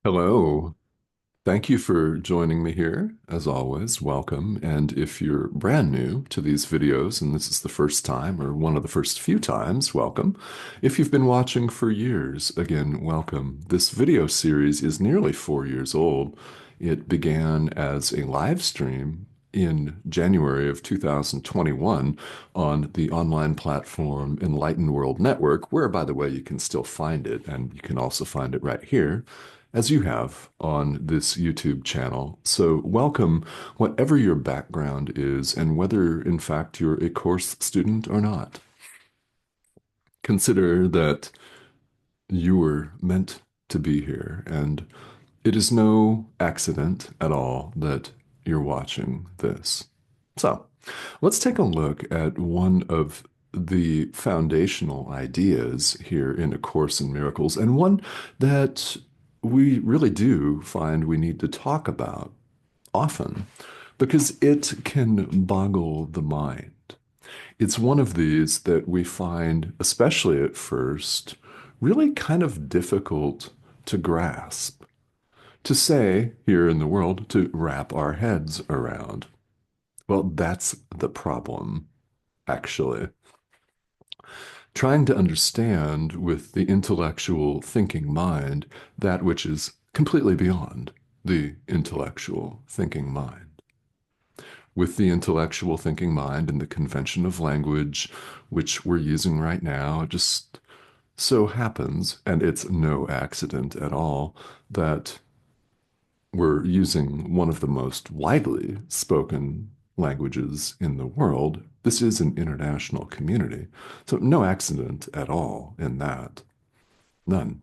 Hello. Thank you for joining me here. As always, welcome. And if you're brand new to these videos and this is the first time or one of the first few times, welcome. If you've been watching for years, again, welcome. This video series is nearly 4 years old. It began as a live stream in January of 2021 on the online platform Enlightened World Network, where, by the way, you can still find it, and you can also find it right here as you have on this YouTube channel. So, welcome, whatever your background is, and whether in fact you're a course student or not. Consider that you were meant to be here, and it is no accident at all that you're watching this. So, let's take a look at one of the foundational ideas here in A Course in Miracles, and one that we really do find we need to talk about often because it can boggle the mind. It's one of these that we find, especially at first, really kind of difficult to grasp, to say here in the world, to wrap our heads around. Well, that's the problem, actually. Trying to understand with the intellectual thinking mind that which is completely beyond the intellectual thinking mind. With the intellectual thinking mind and the convention of language, which we're using right now, it just so happens, and it's no accident at all, that we're using one of the most widely spoken languages in the world. This is an international community. So, no accident at all in that. None.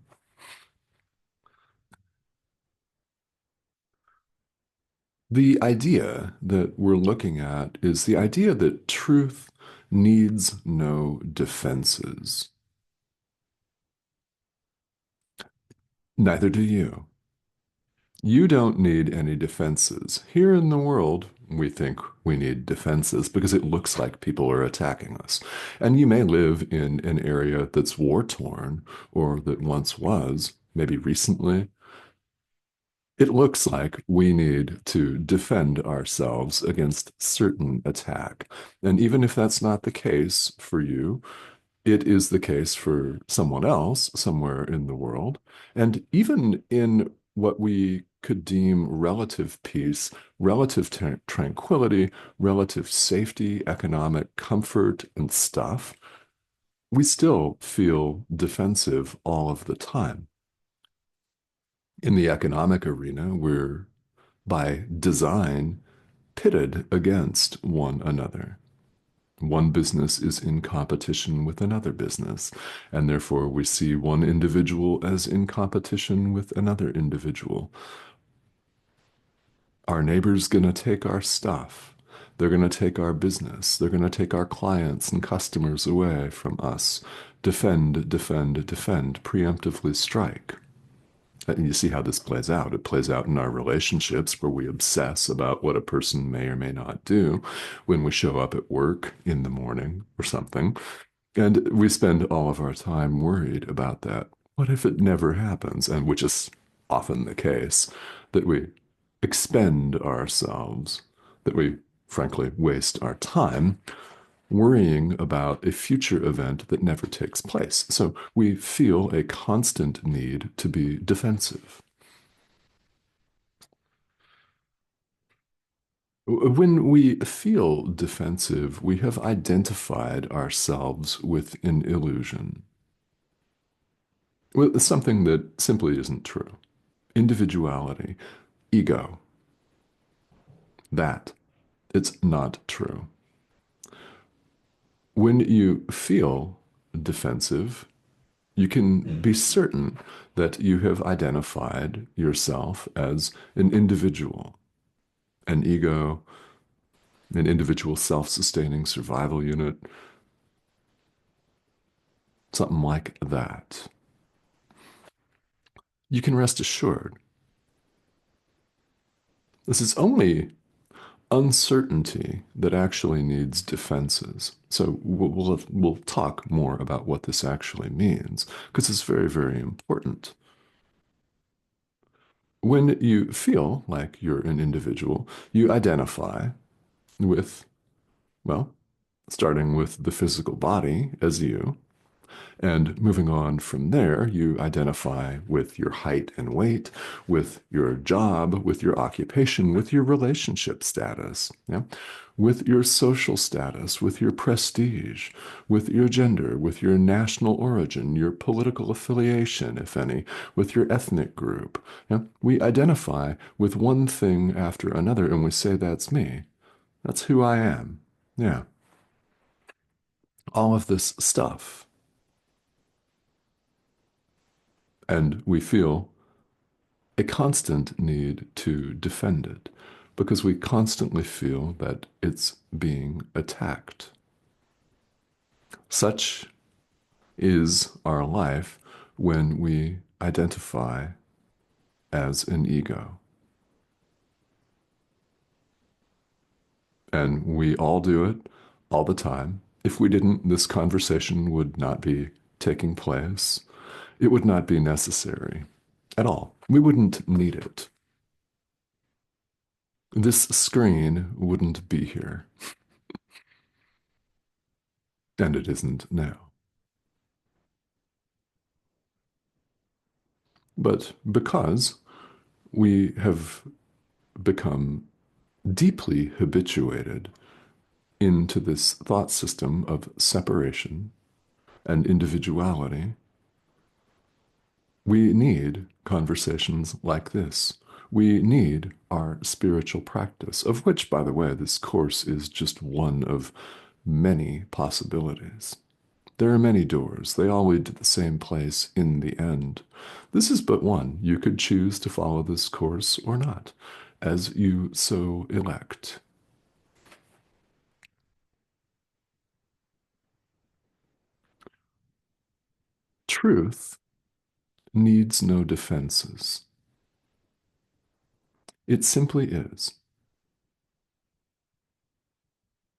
The idea that we're looking at is the idea that truth needs no defenses. Neither do you. You don't need any defenses. Here in the world, we think we need defenses because it looks like people are attacking us. And you may live in an area that's war-torn or that once was, maybe recently. It looks like we need to defend ourselves against certain attack. And even if that's not the case for you, it is the case for someone else somewhere in the world. And even in what we could deem relative peace, relative tranquility, relative safety, economic comfort, and stuff, we still feel defensive all of the time. In the economic arena, we're by design pitted against one another. One business is in competition with another business, and therefore we see one individual as in competition with another individual. Our neighbor's going to take our stuff. They're going to take our business. They're going to take our clients and customers away from us. Defend, defend, defend, preemptively strike. And you see how this plays out. It plays out in our relationships where we obsess about what a person may or may not do when we show up at work in the morning or something. And we spend all of our time worried about that. What if it never happens? And which is often the case, that we expend ourselves, that we frankly waste our time worrying about a future event that never takes place. So we feel a constant need to be defensive. When we feel defensive, we have identified ourselves with an illusion, with something that simply isn't true. Individuality, ego, that it's not true. When you feel defensive, you can be certain that you have identified yourself as an individual, an ego, an individual self-sustaining survival unit, something like that. You can rest assured. This is only uncertainty that actually needs defenses. So we'll talk more about what this actually means because it's very, very important. When you feel like you're an individual, you identify with, well, starting with the physical body as you. And moving on from there, you identify with your height and weight, with your job, with your occupation, with your relationship status, yeah? With your social status, with your prestige, with your gender, with your national origin, your political affiliation, if any, with your ethnic group. Yeah? We identify with one thing after another and we say, that's me. That's who I am. Yeah. All of this stuff. And we feel a constant need to defend it because we constantly feel that it's being attacked. Such is our life when we identify as an ego. And we all do it all the time. If we didn't, this conversation would not be taking place. It would not be necessary at all. We wouldn't need it. This screen wouldn't be here, and it isn't now. But because we have become deeply habituated into this thought system of separation and individuality, we need conversations like this. We need our spiritual practice, of which, by the way, this course is just one of many possibilities. There are many doors. They all lead to the same place in the end. This is but one. You could choose to follow this course or not, as you so elect. Truth needs no defenses. It simply is,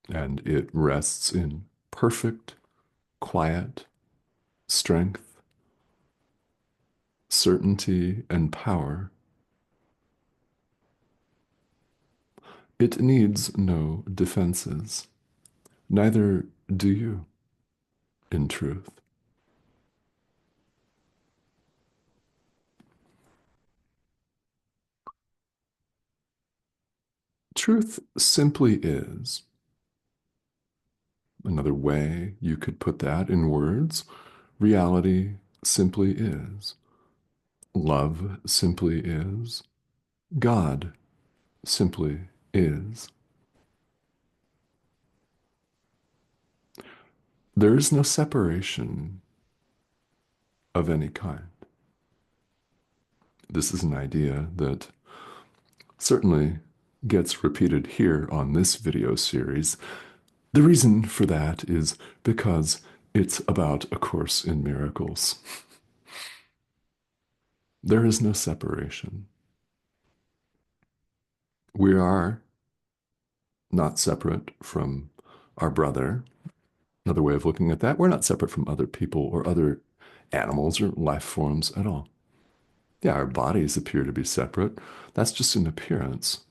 and it rests in perfect, quiet strength, certainty, and power. It needs no defenses. Neither do you, in truth. Truth simply is. Another way you could put that in words, reality simply is. Love simply is. God simply is. There is no separation of any kind. This is an idea that certainly gets repeated here on this video series. The reason for that is because it's about A Course in Miracles. There is no separation. We are not separate from our brother. Another way of looking at that, we're not separate from other people or other animals or life forms at all. Yeah, our bodies appear to be separate. That's just an appearance.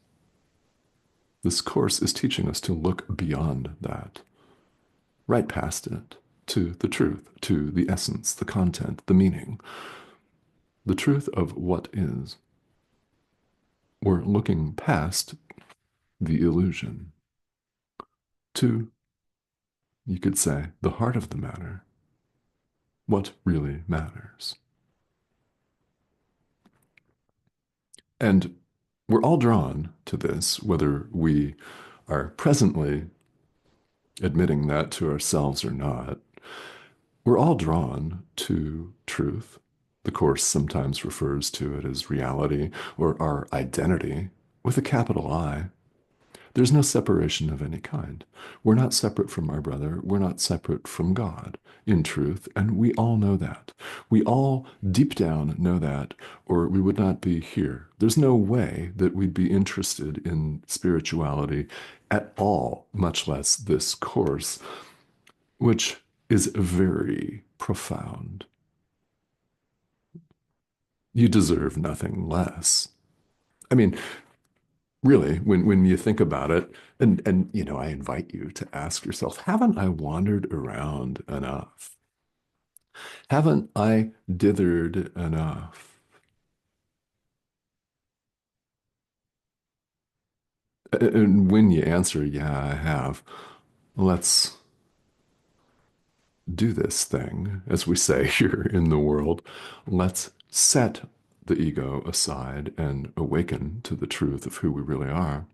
This course is teaching us to look beyond that, right past it, to the truth, to the essence, the content, the meaning, the truth of what is. We're looking past the illusion to, you could say, the heart of the matter, what really matters. And we're all drawn to this, whether we are presently admitting that to ourselves or not. We're all drawn to truth. The Course sometimes refers to it as reality or our identity with a capital I. There's no separation of any kind. We're not separate from our brother. We're not separate from God in truth, and we all know that. We all deep down know that, or we would not be here. There's no way that we'd be interested in spirituality at all, much less this course, which is very profound. You deserve nothing less. I mean, really, when you think about it, and I invite you to ask yourself, haven't I wandered around enough? Haven't I dithered enough? And when you answer, yeah, I have, let's do this thing, as we say here in the world. Let's set the ego aside and awaken to the truth of who we really are.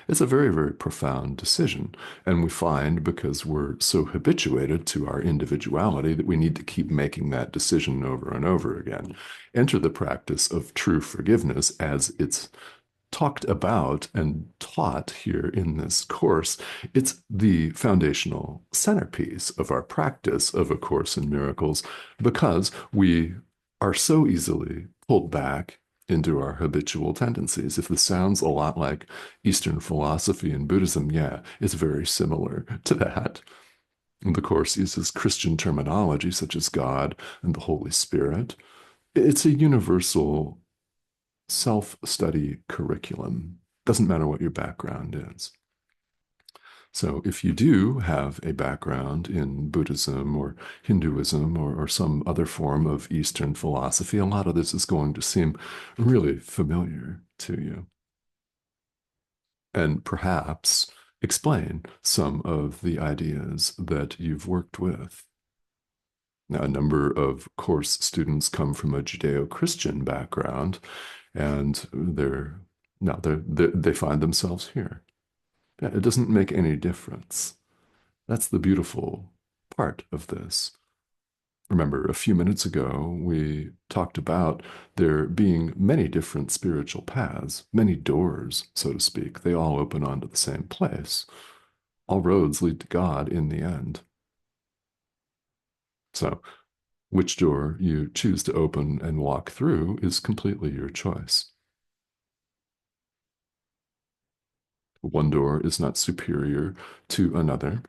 It's a very, very profound decision. And we find because we're so habituated to our individuality that we need to keep making that decision over and over again. Enter the practice of true forgiveness as it's talked about and taught here in this course. It's the foundational centerpiece of our practice of A Course in Miracles because we are so easily pulled back into our habitual tendencies. If this sounds a lot like Eastern philosophy and Buddhism, yeah, it's very similar to that. And the Course uses Christian terminology such as God and the Holy Spirit. It's a universal self-study curriculum. Doesn't matter what your background is. So if you do have a background in Buddhism or Hinduism or some other form of Eastern philosophy, a lot of this is going to seem really familiar to you. And perhaps explain some of the ideas that you've worked with. Now, a number of course students come from a Judeo-Christian background, and they find themselves here. Yeah, it doesn't make any difference. That's the beautiful part of this. Remember, a few minutes ago, we talked about there being many different spiritual paths, many doors, so to speak. They all open onto the same place. All roads lead to God in the end. So, which door you choose to open and walk through is completely your choice. One door is not superior to another.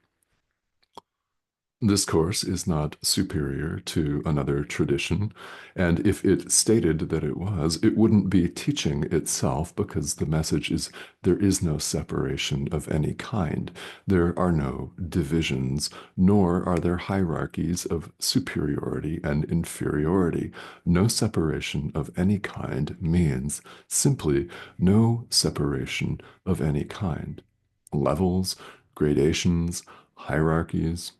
This course is not superior to another tradition, and if it stated that it was, it wouldn't be teaching itself because the message is there is no separation of any kind. There are no divisions, nor are there hierarchies of superiority and inferiority. No separation of any kind means simply no separation of any kind. Levels, gradations, hierarchies,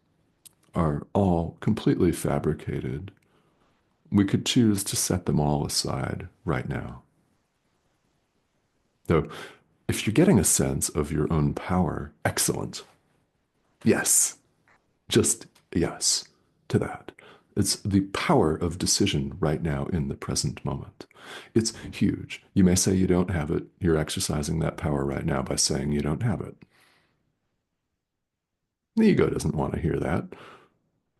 are all completely fabricated. We could choose to set them all aside right now. Though, if you're getting a sense of your own power, excellent. Yes, just yes to that. It's the power of decision right now in the present moment. It's huge. You may say you don't have it. You're exercising that power right now by saying you don't have it. The ego doesn't want to hear that.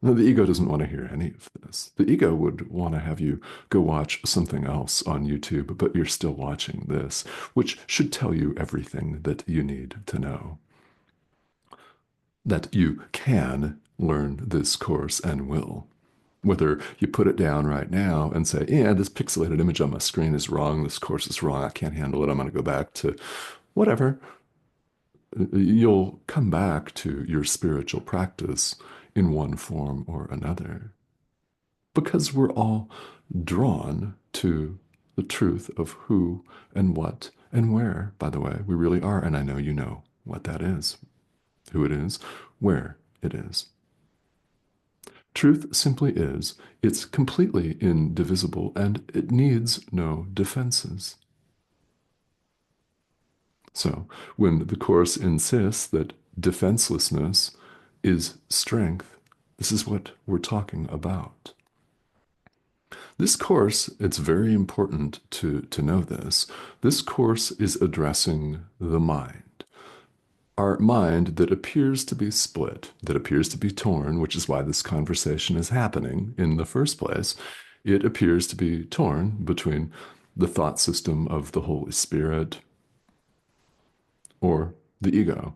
No, the ego doesn't want to hear any of this. The ego would want to have you go watch something else on YouTube, but you're still watching this, which should tell you everything that you need to know. That you can learn this course and will. Whether you put it down right now and say, yeah, this pixelated image on my screen is wrong, this course is wrong, I can't handle it, I'm going to go back to whatever. You'll come back to your spiritual practice in one form or another because we're all drawn to the truth of who and what and where, by the way, we really are. And I know you know what that is, who it is, where it is. Truth simply is, it's completely indivisible and it needs no defenses. So when the Course insists that defenselessness is strength, this is what we're talking about. This course, it's very important to know this. This course is addressing the mind. Our mind that appears to be split, that appears to be torn, which is why this conversation is happening in the first place. It appears to be torn between the thought system of the Holy Spirit or the ego,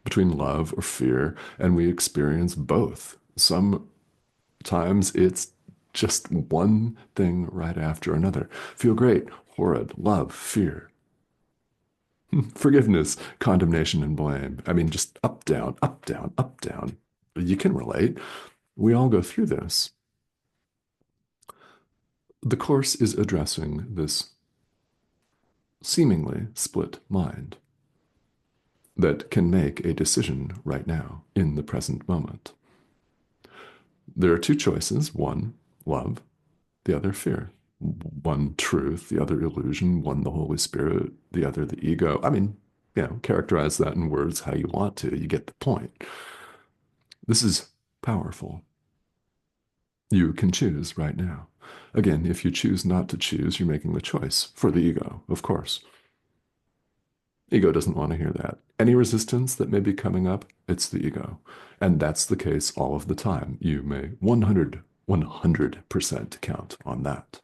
between love or fear, and we experience both. Sometimes it's just one thing right after another. Feel great, horrid, love, fear. Forgiveness, condemnation, and blame. I mean, just up, down, up, down, up, down. You can relate. We all go through this. The Course is addressing this seemingly split mind that can make a decision right now in the present moment. There are two choices: one, love; the other, fear. One, truth; the other, illusion; one, the Holy Spirit; the other, the ego. I mean, characterize that in words how you want to. You get the point. This is powerful. You can choose right now. Again, if you choose not to choose, you're making the choice for the ego, of course. Ego doesn't want to hear that. Any resistance that may be coming up, it's the ego. And that's the case all of the time. You may 100% count on that.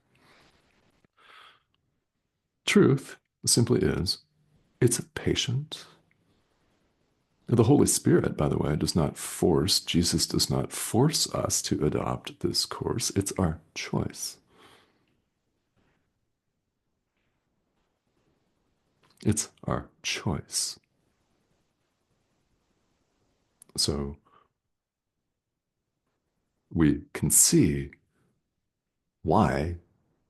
Truth simply is, it's patient. The Holy Spirit, by the way, does not force, Jesus does not force us to adopt this course. It's our choice. It's our choice. So we can see why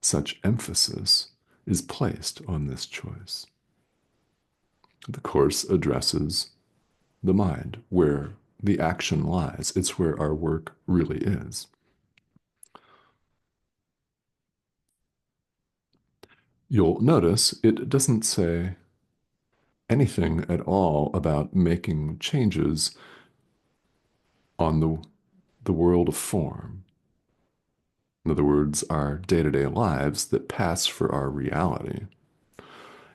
such emphasis is placed on this choice. The Course addresses the mind, where the action lies. It's where our work really is. You'll notice it doesn't say anything at all about making changes on the world of form. In other words, our day-to-day lives that pass for our reality.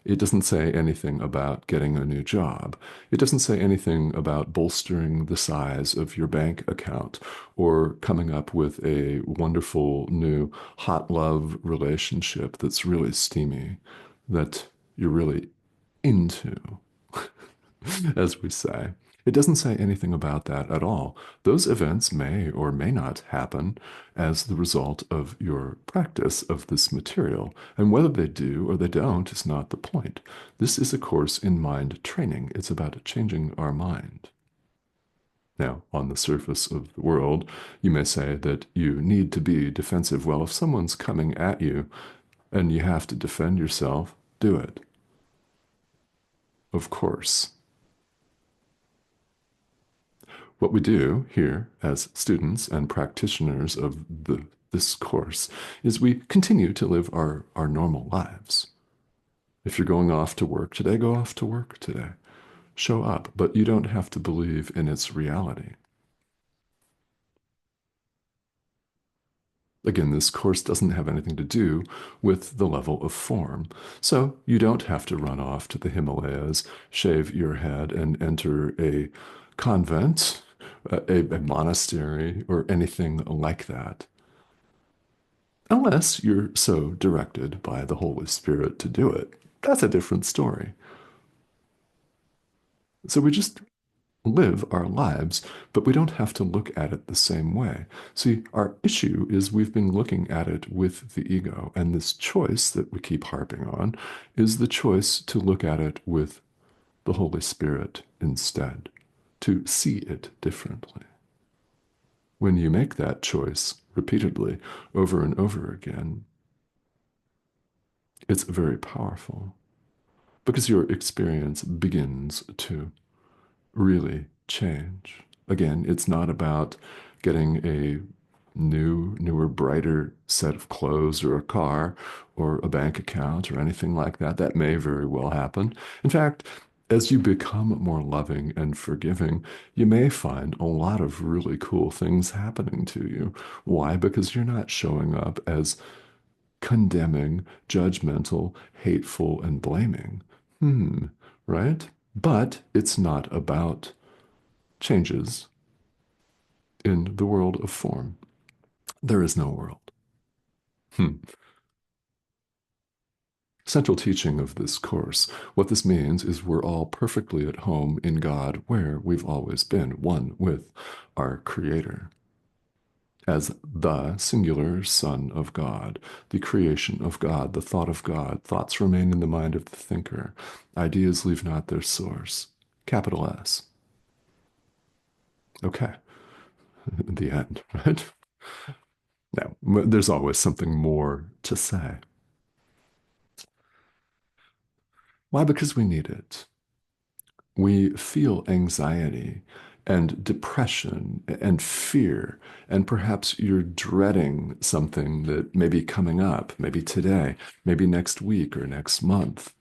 It doesn't say anything about getting a new job. It doesn't say anything about bolstering the size of your bank account or coming up with a wonderful new hot love relationship that's really steamy, that you're really into, as we say. It doesn't say anything about that at all. Those events may or may not happen as the result of your practice of this material, and whether they do or they don't is not the point. This is a course in mind training. It's about changing our mind. Now, on the surface of the world, you may say that you need to be defensive. Well, if someone's coming at you and you have to defend yourself, do it. Of course. What we do here as students and practitioners of this course is we continue to live our normal lives. If you're going off to work today, go off to work today. Show up, but you don't have to believe in its reality. Again, this course doesn't have anything to do with the level of form. So you don't have to run off to the Himalayas, shave your head, and enter a convent, a monastery, or anything like that. Unless you're so directed by the Holy Spirit to do it. That's a different story. So we just live our lives, but we don't have to look at it the same way. See, our issue is we've been looking at it with the ego, and this choice that we keep harping on is the choice to look at it with the Holy Spirit instead, to see it differently. When you make that choice repeatedly over and over again, it's very powerful because your experience begins to really change. Again, it's not about getting a newer, brighter set of clothes or a car or a bank account or anything like that. That may very well happen. In fact, as you become more loving and forgiving, you may find a lot of really cool things happening to you. Why? Because you're not showing up as condemning, judgmental, hateful, and blaming. Right? But it's not about changes in the world of form. There is no world. Hmm. Central teaching of this course. What this means is we're all perfectly at home in God, where we've always been, one with our Creator. as the singular Son of God, the creation of God, the thought of God. Thoughts remain in the mind of the thinker. Ideas leave not their source. Capital S. Okay, the end, right? Now, there's always something more to say. Why? Because we need it. We feel anxiety and depression and fear, and perhaps you're dreading something that may be coming up, maybe today, maybe next week or next month.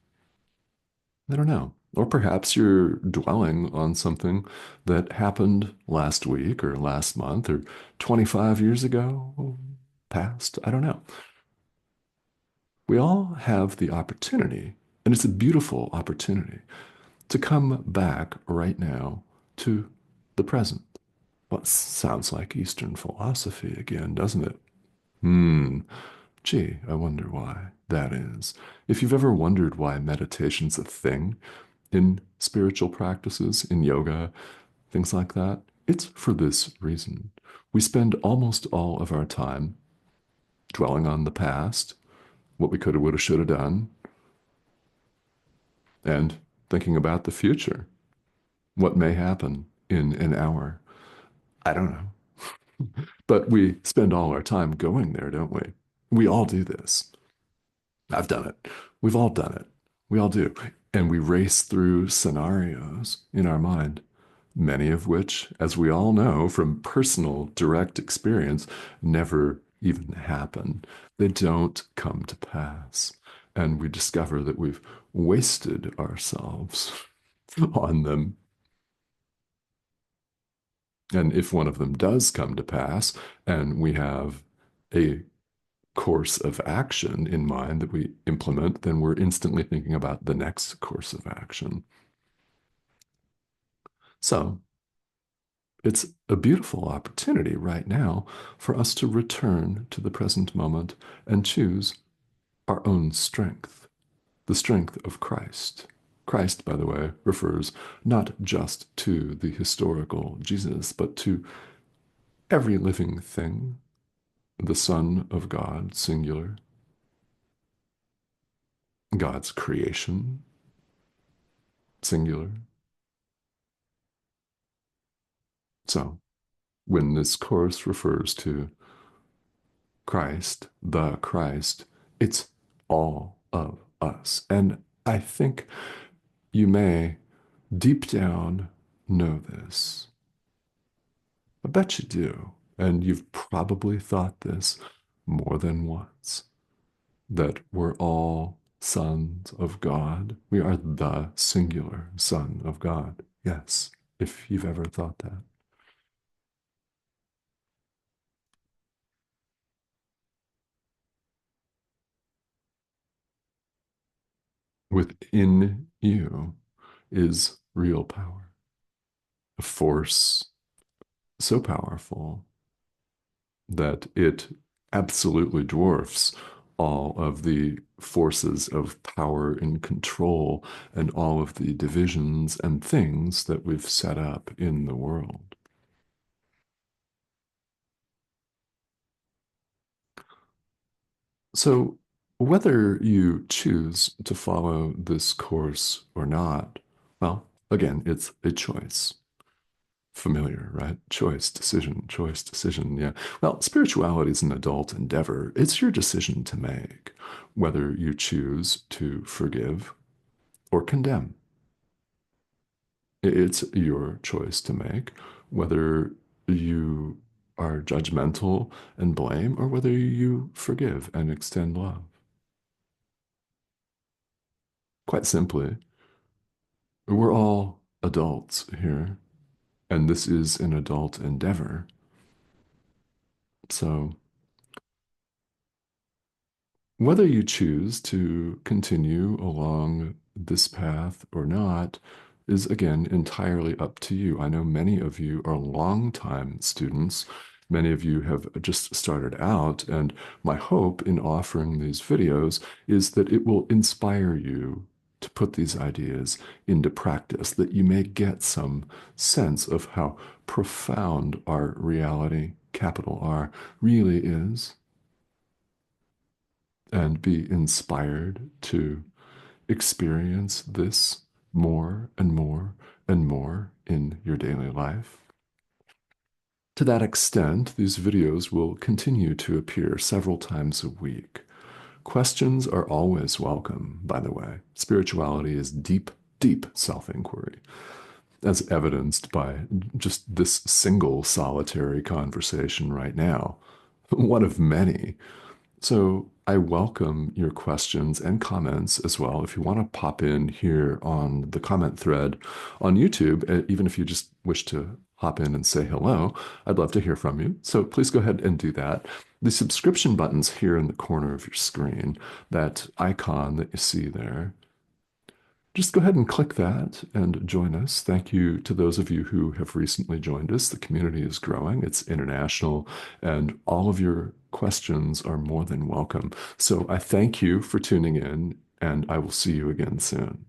I don't know. Or perhaps you're dwelling on something that happened last week or last month or 25 years ago, past. I don't know. We all have the opportunity, and it's a beautiful opportunity, to come back right now to the present. What sounds like Eastern philosophy again, doesn't it? Hmm. Gee, I wonder why that is. If you've ever wondered why meditation's a thing in spiritual practices, in yoga, things like that, it's for this reason. We spend almost all of our time dwelling on the past, what we coulda, woulda, shoulda done, and thinking about the future, what may happen in an hour. I don't know. But we spend all our time going there, don't we? We all do this. I've done it. We've all done it. We all do. And we race through scenarios in our mind, many of which, as we all know from personal direct experience, never even happen. They don't come to pass. And we discover that we've wasted ourselves on them. And if one of them does come to pass, and we have a course of action in mind that we implement, then we're instantly thinking about the next course of action. So it's a beautiful opportunity right now for us to return to the present moment and choose our own strength, the strength of Christ. Christ, by the way, refers not just to the historical Jesus, but to every living thing, the Son of God, singular, God's creation, singular. So, when this course refers to Christ, the Christ, it's all of us. And I think you may deep down know this. I bet you do. And you've probably thought this more than once, that we're all sons of God. We are the singular Son of God. Yes, if you've ever thought that. Within you is real power, a force so powerful that it absolutely dwarfs all of the forces of power and control and all of the divisions and things that we've set up in the world. So, whether you choose to follow this course or not, well, again, it's a choice. Familiar, right? Choice, decision. Yeah. Well, spirituality is an adult endeavor. It's your decision to make whether you choose to forgive or condemn. It's your choice to make whether you are judgmental and blame or whether you forgive and extend love. Quite simply, we're all adults here, and this is an adult endeavor. So, whether you choose to continue along this path or not is again entirely up to you. I know many of you are longtime students. Many of you have just started out, and my hope in offering these videos is that it will inspire you to put these ideas into practice, that you may get some sense of how profound our reality capital R, really is, and be inspired to experience this more and more and more in your daily life. To that extent, these videos will continue to appear several times a week. Questions are always welcome, by the way. Spirituality is deep, deep self inquiry, as evidenced by just this single solitary conversation right now, one of many. So I welcome your questions and comments as well. If you want to pop in here on the comment thread on YouTube, even if you just wish to hop in and say hello, I'd love to hear from you. So please go ahead and do that. The subscription button's here in the corner of your screen, that icon that you see there. Just go ahead and click that and join us. Thank you to those of you who have recently joined us. The community is growing, it's international, and all of your questions are more than welcome. So I thank you for tuning in, and I will see you again soon.